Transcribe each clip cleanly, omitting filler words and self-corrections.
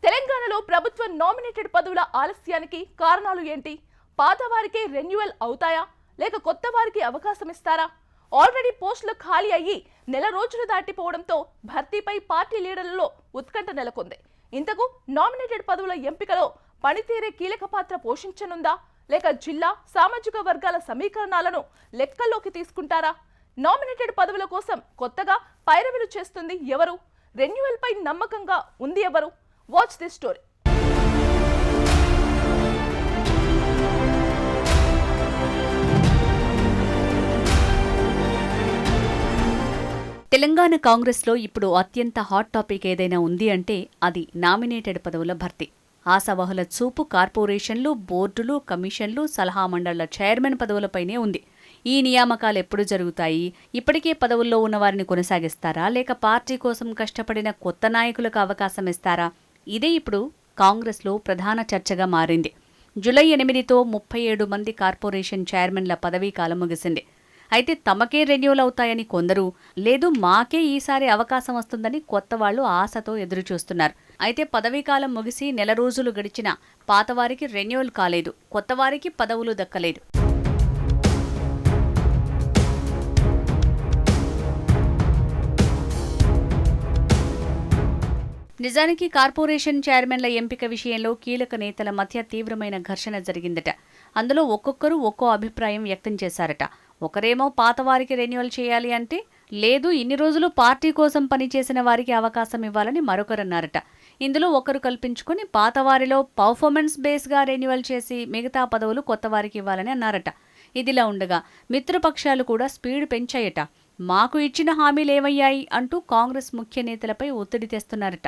తెలంగాణలో ప్రభుత్వ నామినేటెడ్ పదవుల ఆలస్యానికి కారణాలు ఏంటి? పాతవారికి రెన్యువల్ అవుతాయా లేక కొత్త వారికి అవకాశం ఇస్తారా? ఆల్రెడీ పోస్టులు ఖాళీ అయ్యి నెల రోజులు దాటిపోవడంతో భర్తీపై పార్టీ లీడర్లలో ఉత్కంఠ నెలకొంది. ఇంతకు నామినేటెడ్ పదవుల ఎంపికలో పనితీరే కీలక పాత్ర పోషించనుందా లేక జిల్లా సామాజిక వర్గాల సమీకరణాలను లెక్కల్లోకి తీసుకుంటారా? నామినేటెడ్ పదవుల కోసం కొత్తగా పైరవీలు చేస్తుంది ఎవరు? రెన్యువల్ పై నమ్మకంగా ఉంది ఎవరు? Watch this story. తెలంగాణ కాంగ్రెస్లో ఇప్పుడు అత్యంత హాట్ టాపిక్ ఏదైనా ఉంది అంటే అది నామినేటెడ్ పదవుల భర్తీ. ఆశావహుల చూపు కార్పొరేషన్లు, బోర్డులు, కమిషన్లు, సలహా మండళ్ల చైర్మన్ పదవులపైనే ఉంది. ఈ నియామకాలు ఎప్పుడు జరుగుతాయి? ఇప్పటికే పదవుల్లో ఉన్నవారిని కొనసాగిస్తారా లేక పార్టీ కోసం కష్టపడిన కొత్త నాయకులకు అవకాశం ఇస్తారా? ఇదే ఇప్పుడు కాంగ్రెస్లో ప్రధాన చర్చగా మారింది. జూలై 8తో 37 మంది కార్పొరేషన్ చైర్మన్ల పదవీకాలం ముగిసింది. అయితే తమకే రెన్యూల్ అవుతాయని కొందరు, లేదు మాకే ఈసారి అవకాశం వస్తుందని కొత్త వాళ్లు ఆశతో ఎదురుచూస్తున్నారు. అయితే పదవీకాలం ముగిసి నెల రోజులు గడిచినా పాతవారికి రెన్యూల్ కాలేదు, కొత్తవారికి పదవులు దక్కలేదు. నిజానికి కార్పొరేషన్ చైర్మన్ల ఎంపిక విషయంలో కీలక నేతల మధ్య తీవ్రమైన ఘర్షణ జరిగిందట. అందులో ఒక్కొక్కరు ఒక్కో అభిప్రాయం వ్యక్తం చేశారట. ఒకరేమో పాతవారికి రెన్యువల్ చేయాలి అంటే, లేదు ఇన్ని రోజులు పార్టీ కోసం పనిచేసిన వారికి అవకాశం ఇవ్వాలని మరొకరన్నారట. ఇందులో ఒకరు కల్పించుకుని పాతవారిలో పర్ఫార్మెన్స్ బేస్గా రెన్యువల్ చేసి మిగతా పదవులు కొత్తవారికి ఇవ్వాలని అన్నారట. ఇదిలా ఉండగా మిత్రపక్షాలు కూడా స్పీడ్ పెంచాయట. మాకు ఇచ్చిన హామీలేవయ్యాయి అంటూ కాంగ్రెస్ ముఖ్య నేతలపై ఒత్తిడి తెస్తున్నారట.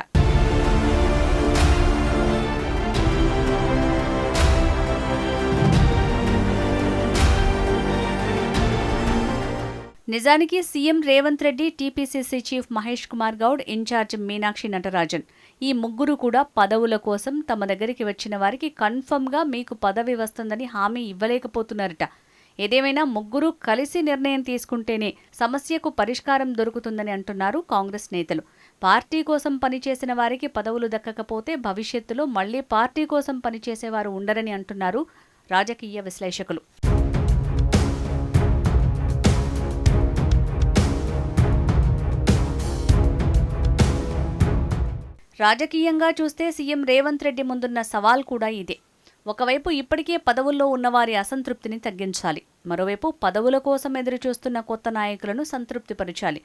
నిజానికి CM Revanth Reddy, TPCC chief Mahesh Kumar Goud, incharge Meenakshi Natarajan ఈ ముగ్గురు కూడా పదవుల కోసం తమ దగ్గరికి వచ్చిన వారికి కన్ఫర్మ్గా మీకు పదవి వస్తుందని హామీ ఇవ్వలేకపోతున్నారట. ఏదేమైనా ముగ్గురు కలిసి నిర్ణయం తీసుకుంటేనే సమస్యకు పరిష్కారం దొరుకుతుందని అంటున్నారు కాంగ్రెస్ నేతలు. పార్టీ కోసం పనిచేసిన వారికి పదవులు దక్కకపోతే భవిష్యత్తులో మళ్లీ పార్టీ కోసం పనిచేసేవారు ఉండరని అంటున్నారు రాజకీయ విశ్లేషకులు. రాజకీయంగా చూస్తే సీఎం రేవంత్ రెడ్డి ముందున్న సవాల్ కూడా ఇదే. ఒకవైపు ఇప్పటికే పదవుల్లో ఉన్నవారి అసంతృప్తిని తగ్గించాలి, మరోవైపు పదవుల కోసం ఎదురుచూస్తున్న కొత్త నాయకులను సంతృప్తిపరచాలి.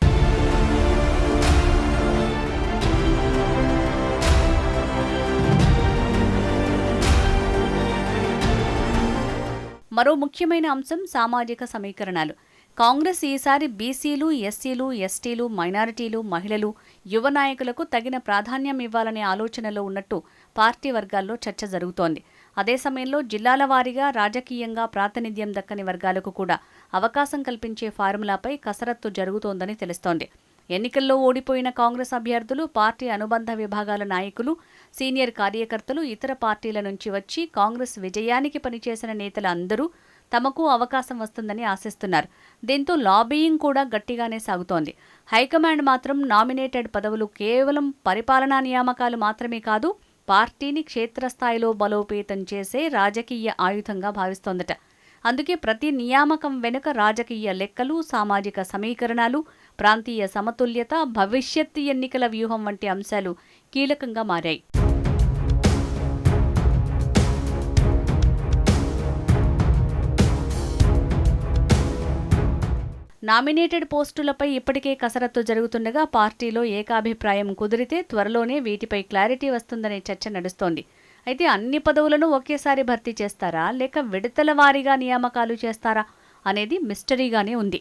మరో ముఖ్యమైన అంశం సామాజిక సమీకరణాలు. కాంగ్రెస్ ఈసారి బీసీలు, ఎస్సీలు, ఎస్టీలు, మైనారిటీలు, మహిళలు, యువ నాయకులకు తగిన ప్రాధాన్యం ఇవ్వాలనే ఆలోచనలో ఉన్నట్టు పార్టీ వర్గాల్లో చర్చ జరుగుతోంది. అదే సమయంలో జిల్లాల వారీగా రాజకీయంగా ప్రాతినిధ్యం దక్కని వర్గాలకు కూడా అవకాశం కల్పించే ఫార్ములాపై కసరత్తు జరుగుతోందని తెలుస్తోంది. ఎన్నికల్లో ఓడిపోయిన కాంగ్రెస్ అభ్యర్థులు, పార్టీ అనుబంధ విభాగాల నాయకులు, సీనియర్ కార్యకర్తలు, ఇతర పార్టీల నుంచి వచ్చి కాంగ్రెస్ విజయానికి పనిచేసిన నేతలు అందరూ తమకు అవకాశం వస్తుందని ఆశిస్తున్నారు. దీంతో లాబీయింగ్ కూడా గట్టిగానే సాగుతోంది. హైకమాండ్ మాత్రం నామినేటెడ్ పదవులు కేవలం పరిపాలనా నియామకాలు మాత్రమే కాదు, పార్టీని క్షేత్రస్థాయిలో బలోపేతం చేసే రాజకీయ ఆయుధంగా భావిస్తోందట. అందుకే ప్రతి నియామకం వెనుక రాజకీయ లెక్కలు, సామాజిక సమీకరణాలు, ప్రాంతీయ సమతుల్యత, భవిష్యత్ ఎన్నికల వ్యూహం వంటి అంశాలు కీలకంగా మారాయి. నామినేటెడ్ పోస్టులపై ఇప్పటికే కసరత్తు జరుగుతుండగా పార్టీలో ఏకాభిప్రాయం కుదిరితే త్వరలోనే వీటిపై క్లారిటీ వస్తుందనే చర్చ నడుస్తోంది. అయితే అన్ని పదవులను ఒకేసారి భర్తీ చేస్తారా లేక విడతల వారీగా నియామకాలు చేస్తారా అనేది మిస్టరీగానే ఉంది.